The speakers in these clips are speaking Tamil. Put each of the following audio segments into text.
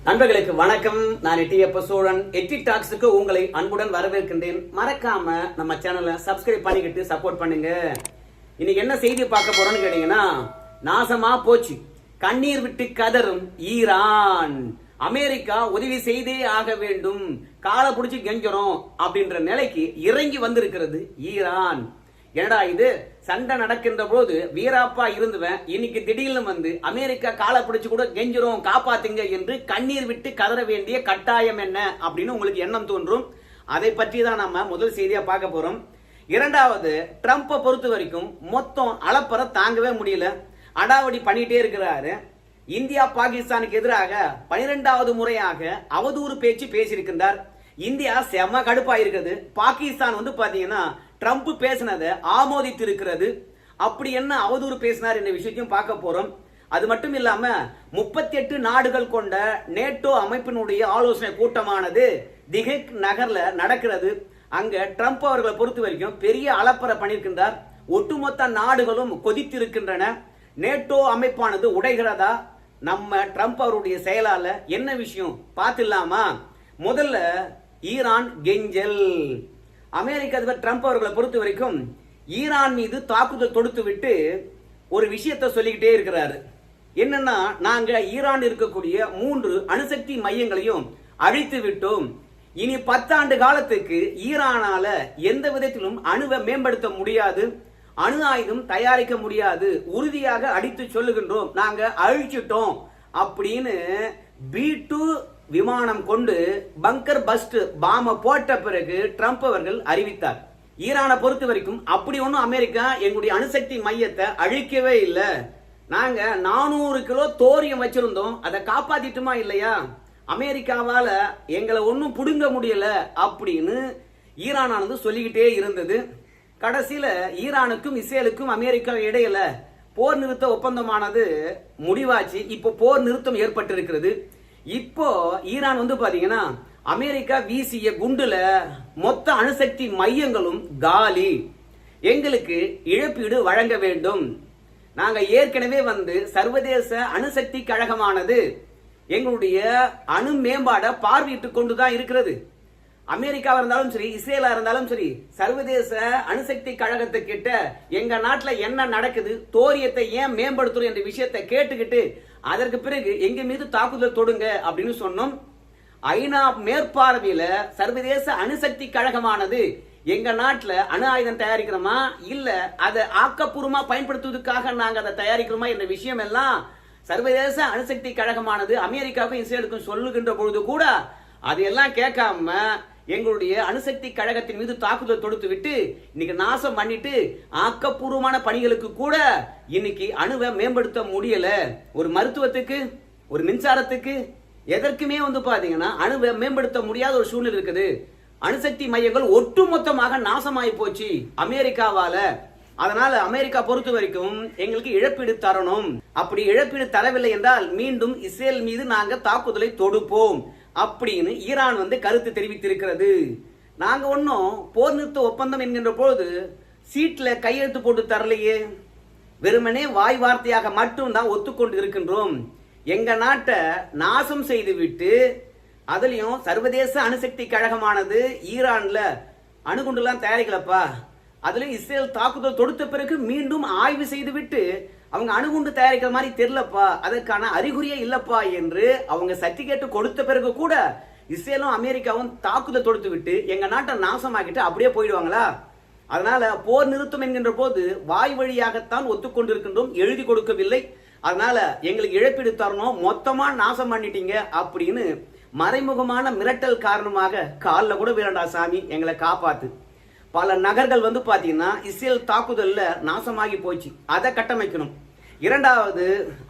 நண்பர்களுக்கு வணக்கம். நான் எட்டியப்ப சோழன். எட்டி டாக்ஸுக்கு உங்களை அன்புடன் வரவேற்கின்றேன். மறக்காம நம்ம சேனலை சப்ஸ்கிரைப் பண்ணிக்கிட்டு சப்போர்ட் பண்ணுங்க. இன்னைக்கு என்ன செய்தி பார்க்க போறோம்னு கேட்டீங்கன்னா, நாசமா போச்சு, கண்ணீர் விட்டு கதறும் ஈரான். அமெரிக்கா உதவி செய்தே ஆக வேண்டும், காலை பிடிச்சி கெஞ்சரும் அப்படின்ற நிலைக்கு இறங்கி வந்திருக்கிறது ஈரான். என்னடா இது, சண்டை நடக்கின்ற போது வீராப்பா இருந்துவன் இன்னைக்கு திடீர்னு வந்து அமெரிக்கா காலை பிடிச்சு கூட கெஞ்சிரும், காப்பாத்துங்க என்று கண்ணீர் விட்டு கதற வேண்டிய கட்டாயம் என்ன அப்படின்னு உங்களுக்கு எண்ணம் தோன்றும். அதை பற்றி தான் நம்ம முதல் செய்தியா பார்க்க போறோம். இரண்டாவது, ட்ரம்ப்பை பொறுத்த வரைக்கும் மொத்தம் அளப்பற தாங்கவே முடியல, அடாவடி பண்ணிட்டே இருக்கிறாரு. இந்தியா பாகிஸ்தானுக்கு எதிராக 12வது முறையாக அவதூறு பேச்சு பேசியிருக்கின்றார். இந்தியா செம கடுப்பா இருக்குது. பாகிஸ்தான் வந்து பாத்தீங்கன்னா ட்ரம்ப் பேசினதை ஆமோதித்து இருக்கிறது. அப்படி என்ன அவதூறு பேசினார் என்ற விஷயத்தையும் பார்க்க போறோம். அது மட்டும் இல்லாம 38 நாடுகள் கொண்ட நேட்டோ அமைப்பினுடைய ஆலோசனை கூட்டமானது திஹேக் நகர்ல நடக்கிறது. அங்க ட்ரம்ப் அவர்களை பொறுத்த வரைக்கும் பெரிய அலப்பற பண்ணியிருக்கின்றார். ஒட்டுமொத்த நாடுகளும் கொதித்திருக்கின்றன. நேட்டோ அமைப்பானது உடைகிறதா நம்ம ட்ரம்ப் அவருடைய செயலால என்ன விஷயம் பார்த்துலாமா? முதல்ல ஈரான் கெஞ்சல். அமெரிக்க அதிபர் ட்ரம்ப் அவர்களை பொறுத்த வரைக்கும் ஈரான் மீது தாக்குதல் தொடுத்து விட்டு ஒரு விஷயத்தை சொல்லிக்கிட்டே இருக்கிறாரு. என்னன்னா, நாங்க ஈரான் இருக்கக்கூடிய 3 அணுசக்தி மையங்களையும் அழித்து விட்டோம். இனி 10 ஆண்டு காலத்துக்கு ஈரானால எந்த விதத்திலும் அணுவை மேம்படுத்த முடியாது, அணு ஆயுதம் தயாரிக்க முடியாது, உறுதியாக அடித்து சொல்லுகின்றோம், நாங்க அழிச்சிட்டோம் அப்படின்னு B-2 விமானம் கொண்டு பங்கர் பஸ்ட் பாம போட்ட பிறகு ட்ரம்ப் அவர்கள் அறிவித்தார். ஈரானை பொறுத்த வரைக்கும் அப்படி ஒன்றும் அமெரிக்கா எங்களுடைய அணுசக்தி மையத்தை அழிக்கவே இல்லை, நாங்க 400 கிலோ தோரியம் வச்சிருந்தோம், அதை காப்பாத்திட்டுமா இல்லையா, அமெரிக்காவால எங்களை ஒன்றும் புடுங்க முடியல அப்படின்னு ஈரானானது சொல்லிக்கிட்டே இருந்தது. கடைசியில ஈரானுக்கும் இஸ்ரேலுக்கும் அமெரிக்கா இடையில போர் நிறுத்த ஒப்பந்தமானது முடிவாச்சு. இப்போ போர் நிறுத்தம் ஏற்பட்டிருக்கிறது. இப்போ ஈரான் வந்து பாத்தீங்கன்னா அமெரிக்கா வீசிய குண்டுல மொத்த அணுசக்தி மையங்களும் காலி, எங்களுக்கு இழப்பீடு வழங்க வேண்டும். நாங்க ஏற்கனவே வந்து சர்வதேச அணுசக்தி கழகமானது எங்களுடைய அணு மேம்பாட பார்வையிட்டுக் கொண்டுதான் இருக்கிறது. அமெரிக்காவா இருந்தாலும் சரி, இஸ்ரேலா இருந்தாலும் சரி, சர்வதேச அணுசக்தி கழகத்தை கிட்ட எங்க நாட்டுல என்ன நடக்குது, தோரியத்தை ஏன் மேம்படுத்துறோம் என்ற விஷயத்தை கேட்டுக்கிட்டு அதற்கு பிறகு எங்க மீது தாக்குதல் தொடுங்க அப்படின்னு சொன்னோம். ஐநா மேற்பார்வையில சர்வதேச அணுசக்தி கழகமானது எங்க நாட்டுல அணு ஆயுதம் தயாரிக்கிறோமா இல்ல அதை ஆக்கப்பூர்வமா பயன்படுத்துவதற்காக நாங்க அதை தயாரிக்கிறோமா என்ற விஷயம் எல்லாம் சர்வதேச அணுசக்தி கழகமானது அமெரிக்காவுக்கும் இஸ்ரேலுக்கும் சொல்லுகின்ற பொழுது கூட அதையெல்லாம் கேட்காம எங்களுடைய அணுசக்தி கழகத்தின் மீது தாக்குதல் தொடுத்து விட்டு இன்னைக்கு நாசம் பண்ணிட்டு ஆக்கப்பூர்வமான பணிகளுக்கு கூட இன்னைக்கு அணுவை மேம்படுத்த முடியல. ஒரு மருத்துவத்துக்கு, ஒரு மின்சாரத்துக்கு, எதற்குமே வந்து பாத்தீங்கன்னா அணுவை மேம்படுத்த முடியாத ஒரு சூழ்நிலை இருக்குது. அணுசக்தி மையங்கள் ஒட்டுமொத்தமாக நாசமாயி போச்சு அமெரிக்காவால. அதனால அமெரிக்கா பொறுத்த வரைக்கும் எங்களுக்கு இழப்பீடு தரணும். அப்படி இழப்பீடு தரவில்லை என்றால் மீண்டும் இஸ்ரேல் மீது நாங்க தாக்குதலை தொடுப்போம் அப்படின்னு ஈரான் வந்து கருத்து தெரிவித்திருக்கிறது. நாங்க ஒன்னும் போர் நிறுத்த ஒப்பந்தம் என்கின்ற பொழுது சீட்ல கையெழுத்து போட்டு தரலையே, வெறுமனே வாய் வார்த்தையாக மட்டும்தான் ஒத்துக்கொண்டு இருக்கின்றோம். எங்க நாட்டை நாசம் செய்து விட்டு அதுலயும் சர்வதேச அணுசக்தி கழகமானது ஈரான்ல அணுகுண்டுலாம் தயாரிக்கலப்பா, அதுலயும் இஸ்ரேல் தாக்குதல் தொடுத்த பிறகு மீண்டும் ஆய்வு செய்து விட்டு அவங்க அணுகுண்டு தயாரிக்கிற மாதிரி தெரியலப்பா, அதற்கான அறிகுறியே இல்லப்பா என்று அவங்க சர்டிபிகேட் கொடுத்த பிறகு கூட இஸ்ரேலும் அமெரிக்காவும் தாக்குதல் தொடுத்து விட்டு எங்க நாட்டை நாசமாக்கிட்டு அப்படியே போயிடுவாங்களா? அதனால போர் நிறுத்தம் என்கின்ற போது வாய் வழியாகத்தான் ஒத்துக்கொண்டிருக்கின்றோம், எழுதி கொடுக்கவில்லை. அதனால எங்களுக்கு இழப்பீடு தரணும், மொத்தமா நாசம் பண்ணிட்டீங்க அப்படின்னு மறைமுகமான மிரட்டல் காரணமாக காலில் கூட வீரண்டா சாமி எங்களை காப்பாத்து. பல நகர்கள் வந்து பாத்தீங்கன்னா இஸ்ரேல் தாக்குதல்ல நாசமாகி போச்சு, அதை கட்டமைக்கணும். இரண்டாவது,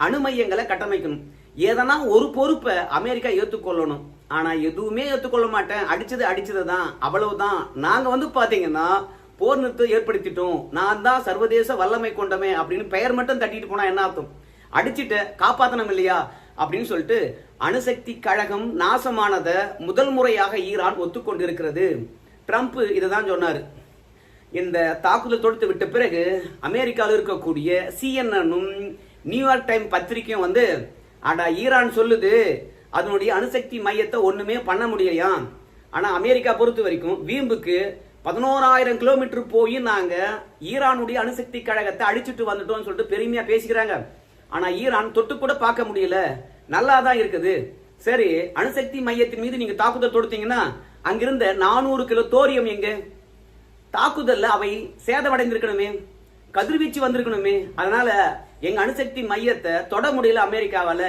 அணு மையங்களை கட்டமைக்கணும். ஏதனா ஒரு பொறுப்பை அமெரிக்கா ஏற்றுக்கொள்ளணும். ஆனா எதுவுமே ஏற்றுக்கொள்ள மாட்டேன், அடிச்சதுதான், அவ்வளவுதான். நாங்க வந்து பாத்தீங்கன்னா போர் நிறுத்தம் ஏற்படுத்திட்டோம், நான் தான் சர்வதேச வல்லமை கொண்டமே அப்படின்னு பெயர் மட்டும் தட்டிட்டு போனா என்ன அர்த்தம்? அடிச்சுட்டு காப்பாத்தணும் இல்லையா அப்படின்னு சொல்லிட்டு அணுசக்தி கழகம் நாசமானத முதல் முறையாக ஈரான் ஒத்துக்கொண்டிருக்கிறது. ட்ரம்ப் இதுதான் சொன்னாரு. இந்த தாக்குதல் தொடுத்து விட்ட பிறகு அமெரிக்காவில் இருக்கக்கூடிய CNN நியூயார்க் டைம் பத்திரிகையும் வந்து அடா ஈரான் சொல்லுது அதனுடைய அணுசக்தி மையத்தை ஒண்ணுமே பண்ண முடியலையா. ஆனா அமெரிக்கா பொறுத்த வரைக்கும் வீம்புக்கு 11,000 கிலோமீட்டர் போய் நாங்க ஈரானுடைய அணுசக்தி கழகத்தை அழிச்சிட்டு வந்துட்டோம் சொல்லிட்டு பெருமையா பேசிக்கிறாங்க. ஆனா ஈரான் தொட்டு கூட பார்க்க முடியல, நல்லா தான் இருக்குது. சரி, அணுசக்தி மையத்தின் மீது நீங்க தாக்குதல் தொடுத்தீங்கன்னா அங்கிருந்த 400 கிலோ தோரியம் எங்க? தாக்குதல்ல அவை சேதமடைந்திருக்கணுமே, கதிர்வீச்சு வந்திருக்கணுமே. அதனால எங்க அணுசக்தி மையத்தை தொட முடியல அமெரிக்காவால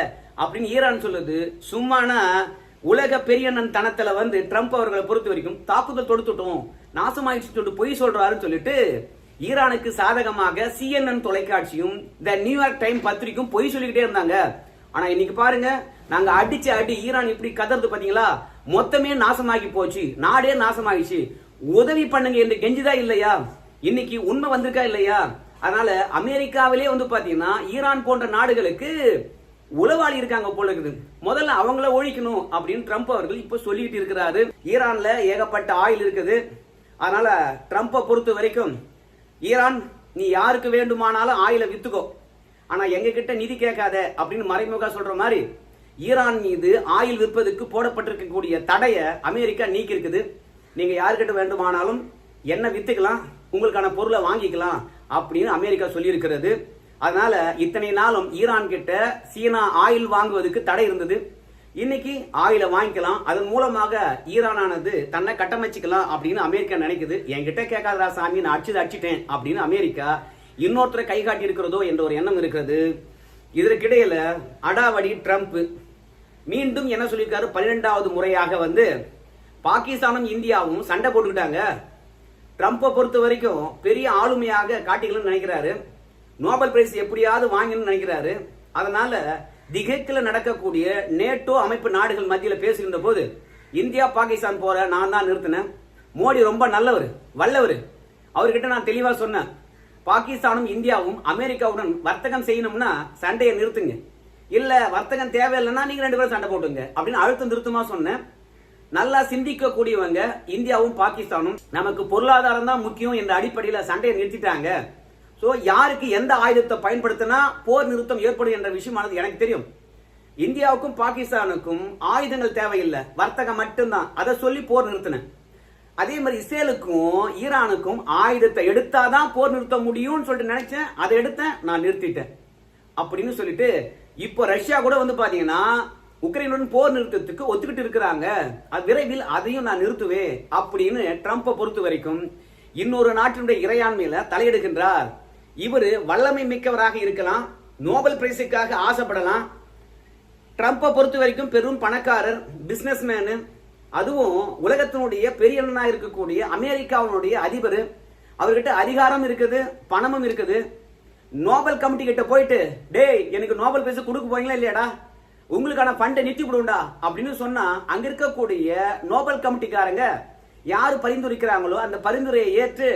அப்படின்னு ஈரான் சொல்லுது. சும்மானா உலக பெரியண்ணன் தனத்துல ட்ரம்ப் அவர்களை பொறுத்த வரைக்கும் தாக்குதல் தொடுத்துட்டோம், நாசமாயிடுச்சு சொல்லிட்டு பொய் சொல்றாருன்னு சொல்லிட்டு ஈரானுக்கு சாதகமாக CNN தொலைக்காட்சியும் த நியூயார்க் டைம் பத்திரிக்கும் பொய் சொல்லிக்கிட்டே இருந்தாங்க. ஆனா இன்னைக்கு பாருங்க, நாங்க அடிச்ச அடி ஈரான் இப்படி கதறது பாத்தீங்களா, மொத்தமே நாசமாகி போச்சு, நாடே நாசமாகிச்சு, உதவி பண்ணுங்க என்று கெஞ்சுதா இல்லையா? இன்னைக்கு உண்மை வந்திருக்கா இல்லையா? அதனால அமெரிக்காவிலே பாத்தீங்கன்னா ஈரான் போன்ற நாடுகளுக்கு உளவாளி இருக்காங்க போல இருக்குது. முதல்ல அவங்கள ஒழிக்கணும் அப்படின்னு ட்ரம்ப் அவர்கள் இப்ப சொல்லிட்டு இருக்கிறாரு. ஈரான்ல ஏகப்பட்ட ஆயில் இருக்குது. அதனால ட்ரம்ப்பை பொறுத்த வரைக்கும் ஈரான் நீ யாருக்கு வேண்டுமானாலும் ஆயில வித்துக்கோ, ஆனா எங்க கிட்ட நிதி கேட்காத அப்படின்னு மறைமுக சொல்ற மாதிரி ஈரான் மீது ஆயில் விற்பதுக்கு போடப்பட்டிருக்கக்கூடிய தடையை அமெரிக்கா நீக்கி இருக்குது. நீங்க யாருக்கிட்ட வேண்டுமானாலும் என்ன வித்துக்கலாம், உங்களுக்கான பொருளை வாங்கிக்கலாம் அப்படின்னு அமெரிக்கா சொல்லி இருக்கிறது. அதனால இத்தனை நாளும் ஈரான் கிட்ட சீனா ஆயில் வாங்குவதற்கு தடை இருந்தது. இன்னைக்கு ஆயில வாங்கிக்கலாம், அதன் மூலமாக ஈரானானது தன்னை கட்டமைச்சுக்கலாம் அப்படின்னு அமெரிக்கா நினைக்குது. என்கிட்ட கேட்காதா சாமி, நான் அடிச்சிட்டேன் அப்படின்னு அமெரிக்கா இன்னொருத்தரை கை காட்டி இருக்கிறதோ என்ற ஒரு எண்ணம் இருக்கிறது. இதற்கிடையில அடாவடி ட்ரம்ப் மீண்டும் என்ன சொல்லியிருக்காரு, 12வது முறையாக பாகிஸ்தானும் இந்தியாவும் சண்டை போட்டுக்கிட்டாங்க. ட்ரம்ப்பை பொறுத்த வரைக்கும் பெரிய ஆளுமையாக காட்டிக்கணும்னு நினைக்கிறாரு, நோபல் பிரைஸ் எப்படியாவது வாங்கணும்னு நினைக்கிறாரு. அதனால திகைக்கில் நடக்கக்கூடிய நேட்டோ அமைப்பு நாடுகள் மத்தியில் பேசுகின்ற போது இந்தியா பாகிஸ்தான் போற நான் தான் நிறுத்தினேன், மோடி ரொம்ப நல்லவர் வல்லவர், அவர்கிட்ட நான் தெளிவா சொன்னேன், பாகிஸ்தானும் இந்தியாவும் அமெரிக்காவுடன் வர்த்தகம் செய்யணும்னா சண்டையை நிறுத்துங்க, இல்ல வர்த்தகம் தேவையில்லைன்னா நீங்க 2 பேரும் சண்டை போட்டுங்க அப்படின்னு அழுத்தம் திருத்தமா சொன்னேன். நல்லா சிந்திக்க கூடியவங்க இந்தியாவும் பாகிஸ்தானும் நமக்கு பொருளாதாரம் தான் முக்கியம் என்ற அடிப்படையில் சண்டையை நிறுத்திட்டாங்க. சோ யாருக்கு எந்த ஆயுதத்தை பயன்படுத்தினா போர் நிறுத்தம் ஏற்படும் என்ற விஷயமானது எனக்கு தெரியும். இந்தியாவுக்கும் பாகிஸ்தானுக்கும் ஆயுதங்கள் தேவையில்லை, வர்த்தகம் மட்டும்தான், அதை சொல்லி போர் நிறுத்தினேன். அதே மாதிரி இஸ்ரேலுக்கும் ஈரானுக்கும் ஆயுதத்தை எடுத்தாதான் போர் நிறுத்த முடியும்னு சொல்லிட்டு நினைச்சேன், அதை எடுத்தேன், நான் நிறுத்திட்டேன் அப்படின்னு சொல்லிட்டு இப்போ ரஷ்யா கூட பாத்தீங்கன்னா உக்ரைனுடன் போர் நிறுத்தத்துக்கு ஒத்துக்கிட்டு இருக்கிறாங்க, அது விரைவில் அதையும் நான் நிறுத்துவேன் அப்படின்னு ட்ரம்ப்பை பொறுத்த வரைக்கும் இன்னொரு நாட்டினுடைய இறையாண்மையில தலையிடுகின்றார். இவரு வல்லமை மிக்கவராக இருக்கலாம், நோபல் பிரைஸுக்காக ஆசைப்படலாம். ட்ரம்ப்பை பொறுத்த வரைக்கும் பெரும் பணக்காரர், பிசினஸ் மேனு, அதுவும் உலகத்தினுடைய பெரிய இருக்கக்கூடிய அமெரிக்காவுடைய அதிபர். அவர்கிட்ட அதிகாரம் இருக்குது, பணமும் இருக்குது. நோபல் கமிட்டி கிட்ட போயிட்டு டேய் எனக்கு நோபல் பிரைஸ் கொடுக்க போறீங்களா இல்லையாடா, உங்களுக்கான ஃபண்டை நிறுத்தி விடுண்டா அப்படின்னு சொன்னா அங்க இருக்கக்கூடிய நோபல் கமிட்டிக்காரங்க யாரு பரிந்துரைக்கிறாங்களோ அந்த பரிந்துரையை ஏற்று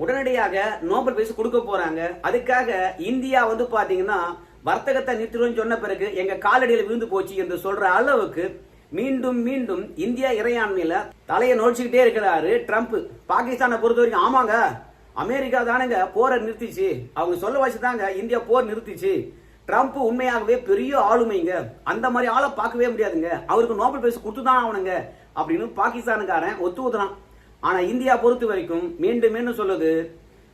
உடனடியாக நோபல் பிரைஸ் கொடுக்க போறாங்க. அதுக்காக இந்தியா பாத்தீங்கன்னா வர்த்தகத்தை நிறுத்திடும் சொன்ன பிறகு எங்க காலடியில் விழுந்து போச்சு என்று சொல்ற அளவுக்கு மீண்டும் மீண்டும் இந்தியா இறையாண்மையில தலையை நோடிச்சுக்கிட்டே இருக்கிறாரு ட்ரம்ப். பாகிஸ்தானை பொறுத்த வரைக்கும் ஆமாங்க அமெரிக்கா தானங்க போரை நிறுத்திச்சு, அவங்க சொல்ல வச்சுதாங்க இந்தியா போர் நிறுத்திச்சு. ட்ரம்ப் உண்மையாகவே பெரிய ஆளுமைங்க, அந்த மாதிரி ஆளை பார்க்கவே முடியாதுங்க, அவருக்கு நோபல் பிரைஸ் கொடுத்துதான் ஆகணுங்க அப்படின்னு பாகிஸ்தானுக்காரன் ஒத்துக்குறான். ஆனா இந்தியா பொறுத்த வரைக்கும் மீண்டும் மீண்டும் சொல்லுது,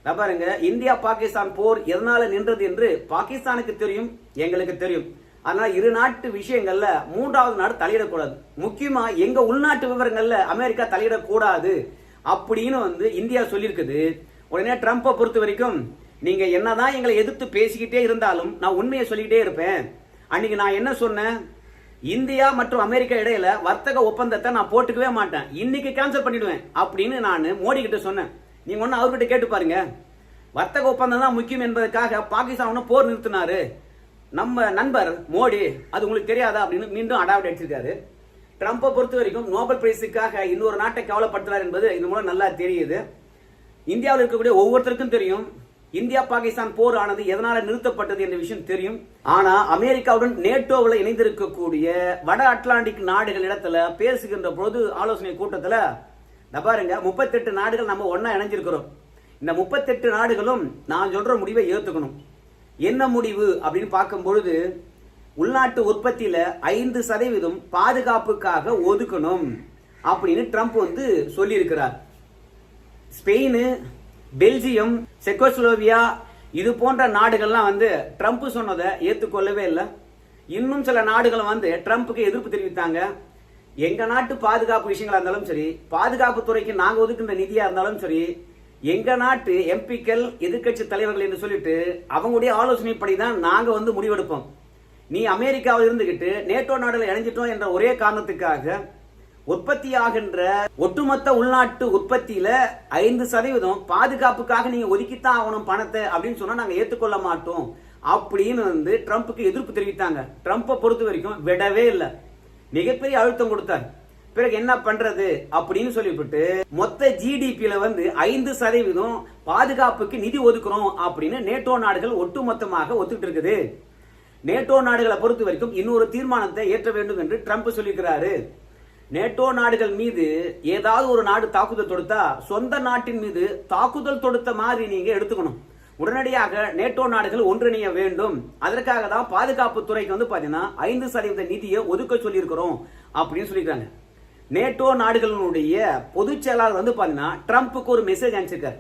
பாருங்க இந்தியா பாகிஸ்தான் போர் எதனால நின்றது என்று பாகிஸ்தானுக்கு தெரியும், எங்களுக்கு தெரியும். அதனால இரு நாட்டு விஷயங்கள்ல 3வது நாடு தலையிடக்கூடாது, முக்கியமா எங்க உள்நாட்டு விவரங்கள்ல அமெரிக்கா தலையிடக்கூடாது அப்படின்னு இந்தியா சொல்லியிருக்குது. உடனே ட்ரம்ப்பை பொறுத்த வரைக்கும் நீங்க என்னதான் எங்களை எதிர்த்து பேசிக்கிட்டே இருந்தாலும் நான் உண்மையை சொல்லிக்கிட்டே இருப்பேன். அன்னைக்கு நான் என்ன சொன்னேன், இந்தியா மற்றும் அமெரிக்கா இடையில வர்த்தக ஒப்பந்தத்தை நான் போட்டுக்கவே மாட்டேன், இன்னைக்கு கேன்சல் பண்ணிடுவேன் அப்படின்னு நான் மோடி கிட்ட சொன்னேன். நீங்க ஒன்னு அவர்கிட்ட கேட்டு பாருங்க. வர்த்தக ஒப்பந்தம் தான் முக்கியம் என்பதற்காக பாகிஸ்தான் போர் நிறுத்தினாரு நம்ம நண்பர் மோடி, அது உங்களுக்கு தெரியாதா அப்படின்னு மீண்டும் அடாவடி அடிச்சிருக்காரு. ட்ரம்ப்பை பொறுத்த வரைக்கும் நோபல் பிரைஸுக்காக இன்னொரு நாட்டை கவலைப்படுத்துறார் என்பது இது மூலம் நல்லா தெரியுது. இந்தியாவில் இருக்கக்கூடிய ஒவ்வொருத்தருக்கும் தெரியும் இந்தியா பாகிஸ்தான் போர் ஆனது எதனால நிறுத்தப்பட்டது என்ற விஷயம் தெரியும். ஆனா அமெரிக்காவுடன் நேட்டோவில் இணைந்திருக்கக்கூடிய வட அட்லாண்டிக் நாடுகள் இடத்துல பேசுகின்ற பொழுது ஆலோசனை கூட்டத்துல பாருங்க 38 நாடுகள் நம்ம ஒன்னா இணைஞ்சிருக்கிறோம். இந்த 38 நாடுகளும் நான் சொல்ற முடிவை ஏத்துக்கணும். என்ன முடிவு அப்படின்னு பார்க்கும் பொழுது உள்நாட்டு உற்பத்தியில 5% பாதுகாப்புக்காக ஒதுக்கணும் அப்படின்னு ட்ரம்ப் வந்து சொல்லி இருக்கிறார். ஸ்பெயின், பெல்ஜியம், செக்கோஸ்லோவியா இது போன்ற நாடுகள்லாம் வந்து ட்ரம்ப் சொன்னதை ஏற்றுக்கொள்ளவே இல்லை. இன்னும் சில நாடுகள் வந்து ட்ரம்ப்புக்கு எதிர்ப்பு தெரிவித்தாங்க. எங்க நாட்டு பாதுகாப்பு விஷயங்களா இருந்தாலும் சரி, பாதுகாப்பு துறைக்கு நாங்க ஒதுக்கின்ற நிதியா இருந்தாலும் சரி, எங்க நாட்டு எம்பிக்கள், எதிர்கட்சி தலைவர்கள் என்று சொல்லிட்டு அவங்களுடைய ஆலோசனைப்படி தான் நாங்க வந்து முடிவெடுப்போம். நீ அமெரிக்காவில் இருந்துகிட்டு நேட்டோ நாடுல இணைஞ்சிட்டோம் என்ற ஒரே காரணத்துக்காக உற்பத்தி ஆகின்ற ஒட்டுமொத்த உள்நாட்டு உற்பத்தியில 5% பாதுகாப்புக்காக நீங்க ஒதுக்கித்தான் ஆகணும் பணத்தை அப்படின்னு சொன்னா நாங்க ஏற்றுக்கொள்ள மாட்டோம் அப்படின்னு வந்து ட்ரம்ப்புக்கு எதிர்ப்பு தெரிவித்தாங்க. ட்ரம்ப்பை பொறுத்த வரைக்கும் விடவே இல்லை, மிகப்பெரிய அழுத்தம் கொடுத்தார். பிறகு என்ன பண்றது அப்படின்னு சொல்லிவிட்டு மொத்த ஜிடிபியில வந்து 5% பாதுகாப்புக்கு நிதி ஒதுக்குறோம் அப்படின்னு நேட்டோ நாடுகள் ஒட்டுமொத்தமாக ஒத்துக்கிட்டு இருக்குது. நேட்டோ நாடுகளை பொறுத்த வரைக்கும் இன்னொரு தீர்மானத்தை ஏற்ற வேண்டும் என்று ட்ரம்ப் சொல்லியிருக்கிறாரு. நேட்டோ நாடுகள் மீது ஏதாவது ஒரு நாடு தாக்குதல் தொடுத்தா சொந்த நாட்டின் மீது தாக்குதல் தொடுத்த மாதிரி நீங்க எடுத்துக்கணும். உடனடியாக நேட்டோ நாடுகள் ஒன்றிணைய வேண்டும். அதற்காக தான் பாதுகாப்பு துறைக்கு வந்து பாத்தீங்கன்னா 5% நிதியை ஒதுக்க சொல்லி இருக்கிறோம் அப்படின்னு சொல்லியிருக்காங்க. நேட்டோ நாடுகளுடைய பொதுச் செயலாளர் வந்து பாத்தீங்கன்னா ட்ரம்ப்புக்கு ஒரு மெசேஜ் அனுப்பிச்சிருக்காரு.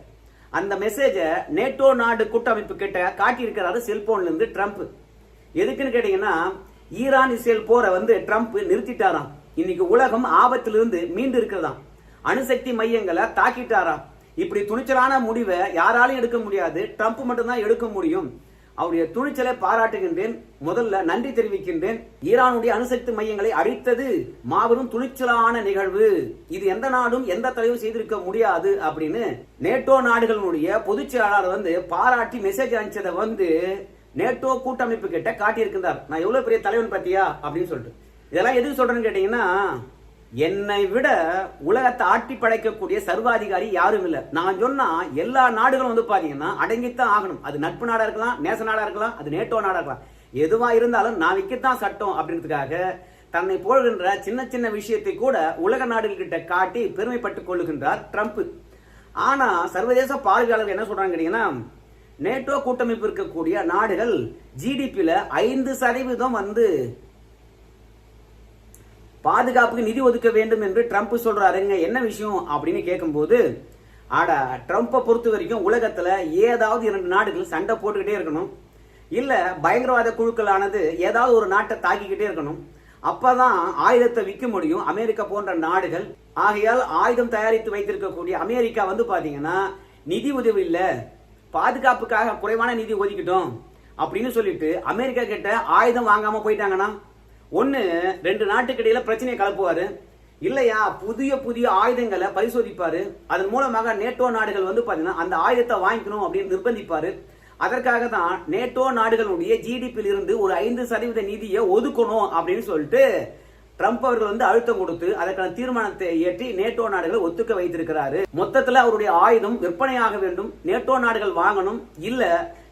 அந்த மெசேஜ நேட்டோ நாடு கூட்டமைப்பு கிட்ட காட்டியிருக்கிறாரு செல்போன்ல இருந்து ட்ரம்ப். எதுக்குன்னு கேட்டீங்கன்னா, ஈரான் இஸ்ரேல் போரை வந்து ட்ரம்ப் நிறுத்திட்டாராம். இன்னைக்கு உலகம் ஆபத்திலிருந்து மீண்டு இருக்கிறதாம். அணுசக்தி மையங்களை தாக்கிட்டாராம். இப்படி துணிச்சலான முடிவை யாராலையும் எடுக்க முடியாது, ட்ரம்ப் மட்டும்தான் எடுக்க முடியும். அவருடைய துணிச்சலை பாராட்டுகின்றேன், முதல்ல நன்றி தெரிவிக்கின்றேன். ஈரானுடைய அணுசக்தி மையங்களை அழித்தது மாபெரும் துணிச்சலான நிகழ்வு, இது எந்த நாடும் எந்த தலைவரும் செய்திருக்க முடியாது அப்படின்னு நேட்டோ நாடுகளுடைய பொதுச் செயலாளர் வந்து பாராட்டி மெசேஜ் அனுப்பிச்சதை வந்து நேட்டோ கூட்டமைப்பு கிட்ட காட்டியிருக்கிறார். நான் எவ்வளவு பெரிய தலைவன் பத்தியா அப்படின்னு சொல்லிட்டு. இதெல்லாம் எதுக்கு சொல்றேன்னு கேட்டீங்கன்னா, என்னை விட உலகத்தை ஆட்டி படைக்கக்கூடிய சர்வாதிகாரி யாரும் இல்லை. நான் சொன்னா எல்லா நாடுகளும் வந்து பாத்தீங்கன்னா அடங்கித்தான் ஆகணும். அது நட்பு நாடா இருக்கலாம், நேச நாடா இருக்கலாம், அது நேட்டோ நாடா இருக்கலாம், எதுவா இருந்தாலும் நான் வைக்கத்தான் சட்டம் அப்படின்றதுக்காக தன்னை போடுகின்ற சின்ன சின்ன விஷயத்தை கூட உலக நாடுகள் கிட்ட காட்டி பெருமைப்பட்டுக் கொள்ளுகின்றார் ட்ரம்ப். ஆனா சர்வதேச பார்வையாளர்கள் என்ன சொல்றாங்க கேட்டீங்கன்னா, நேட்டோ கூட்டமைப்பு இருக்கக்கூடிய நாடுகள் ஜிடிபியில 5% வந்து பாதுகாப்புக்கு நிதி ஒதுக்க வேண்டும் என்று ட்ரம்ப் சொல்றாருங்க. என்ன விஷயம் அப்படின்னு கேட்கும்போது, ட்ரம்ப்பை பொறுத்த வரைக்கும் உலகத்துல ஏதாவது 2 நாடுகள் சண்டை போட்டுக்கிட்டே இருக்கணும், இல்ல பயங்கரவாத குழுக்களானது ஏதாவது ஒரு நாட்டை தாக்கிக்கிட்டே இருக்கணும். அப்பதான் ஆயுதத்தை விற்க முடியும் அமெரிக்கா போன்ற நாடுகள். ஆகையால் ஆயுதம் தயாரித்து வைத்திருக்கக்கூடிய அமெரிக்கா வந்து பாத்தீங்கன்னா நிதி உதவி இல்ல, பாதுகாப்புக்காக குறைவான நிதி ஒதுக்கிட்டோம் அப்படின்னு சொல்லிட்டு அமெரிக்கா கிட்ட ஆயுதம் வாங்காம போயிட்டாங்கன்னா, 1-2 நாட்டுக்கு இடையில பிரச்சனையை கலப்புவாரு, இல்லையா புதிய புதிய ஆயுதங்களை பரிசோதிப்பாரு. அதன் மூலமாக நேட்டோ நாடுகள் வந்து பாத்தீங்கன்னா அந்த ஆயுதத்தை வாங்கிக்கணும் அப்படின்னு நிர்பந்திப்பாரு. அதற்காக தான் நேட்டோ நாடுகளுடைய ஜிடிபியில் இருந்து ஒரு 5% நிதியை ஒதுக்கணும் அப்படின்னு சொல்லிட்டு ட்ரம்ப் அவர்கள் வந்து அழுத்தம் கொடுத்து அதற்கான தீர்மானத்தை ஏற்றி நேட்டோ நாடுகள் ஒத்துக்க வைத்திருக்கிறாரு. மொத்தத்தில் அவருடைய ஆயுதம் விற்பனையாக வேண்டும், நேட்டோ நாடுகள் வாங்கணும், இல்ல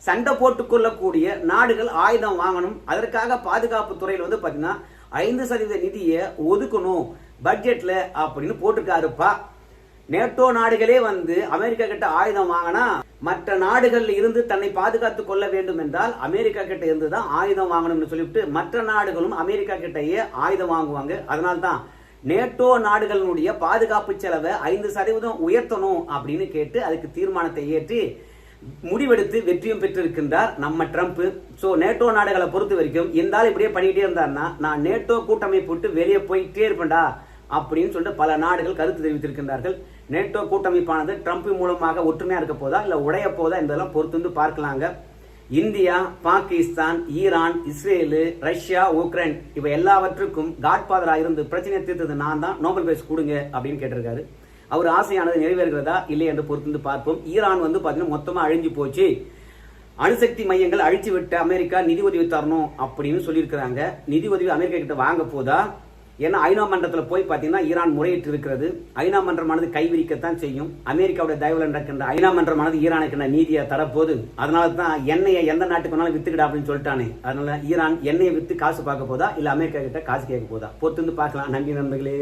சண்டை போட்டுக் கொள்ளக்கூடிய நாடுகள் ஆயுதம் வாங்கணும். அதற்காக பாதுகாப்பு துறையில் வந்து பாத்தீங்கன்னா 5% நிதியை ஒதுக்கணும் பட்ஜெட்ல அப்படின்னு போட்டிருக்காருப்பா. நேட்டோ நாடுகளே வந்து அமெரிக்கா கிட்ட ஆயுதம் வாங்கினா மற்ற நாடுகள்ல இருந்து தன்னை பாதுகாத்துக் கொள்ள வேண்டும் என்றால் அமெரிக்கா கிட்ட இருந்து தான் ஆயுதம் வாங்கணும்னு சொல்லிவிட்டு மற்ற நாடுகளும் அமெரிக்கா கிட்டயே ஆயுதம் வாங்குவாங்க. அதனால்தான் நேட்டோ நாடுகளுடைய பாதுகாப்பு செலவை 5% உயர்த்தணும் அப்படின்னு கேட்டு அதுக்கு தீர்மானத்தை ஏற்றி முடிவெடுத்து வெற்றியும் பெற்றிருக்கின்றார் நம்ம ட்ரம்ப். சோ நேட்டோ நாடுகளை பொறுத்த வரைக்கும் இந்த ஆள் இப்படியே பண்ணிட்டே இருந்தாருன்னா நான் நேட்டோ கூட்டமைப்பு விட்டு வெளியே போயிட்டே இருப்பேன்டா அப்படின்னு சொல்லிட்டு பல நாடுகள் கருத்து தெரிவித்திருக்கின்றார்கள். நேட்டோ கூட்டமைப்பானது ட்ரம்ப் மூலமாக ஒற்றுமையா இருக்க போதா இல்ல உடைய போதா என்பதெல்லாம் பொறுத்து பார்க்கலாங்க. India, Pakistan, Iran, Israel, Russia, Ukraine இவை எல்லாவற்றுக்கும் காட்பாதரா இருந்து பிரச்சனை தீர்த்தது நான் தான், நோபல் பிரைஸ் கொடுங்க அப்படின்னு கேட்டிருக்காரு. அவர் ஆசையானது நிறைவேறுகிறதா இல்லை என்று பொறுத்து பார்ப்போம். ஈரான் வந்து பாத்தீங்கன்னா மொத்தமா அழிஞ்சு போச்சு, அணுசக்தி மையங்கள் அழிச்சு விட்டு அமெரிக்கா நிதி உதவி தரணும் அப்படின்னு சொல்லியிருக்கிறாங்க. நிதி உதவி அமெரிக்கா கிட்ட வாங்க போதா? ஏன்னா ஐநா மன்றத்தில் போய் பார்த்தீங்கன்னா ஈரான் முறையிட்டு இருக்கிறது. ஐநா மன்றமானது கைவிரிக்கத்தான் செய்யும். அமெரிக்காவுடைய தயவுல நடக்கின்ற ஐநா மன்றமானது ஈரானுக்கு நீதியை தரப்போது. அதனால தான் எண்ணெயை எந்த நாட்டுக்கு வேணாலும் வித்துக்கிடா அப்படின்னு சொல்லிட்டானே. அதனால ஈரான் எண்ணெயை வித்து காசு பார்க்க போதா இல்ல அமெரிக்கா கிட்ட காசு கேட்க போதா? பொறுத்து பார்க்கலாம். நன்றி நண்பர்களே.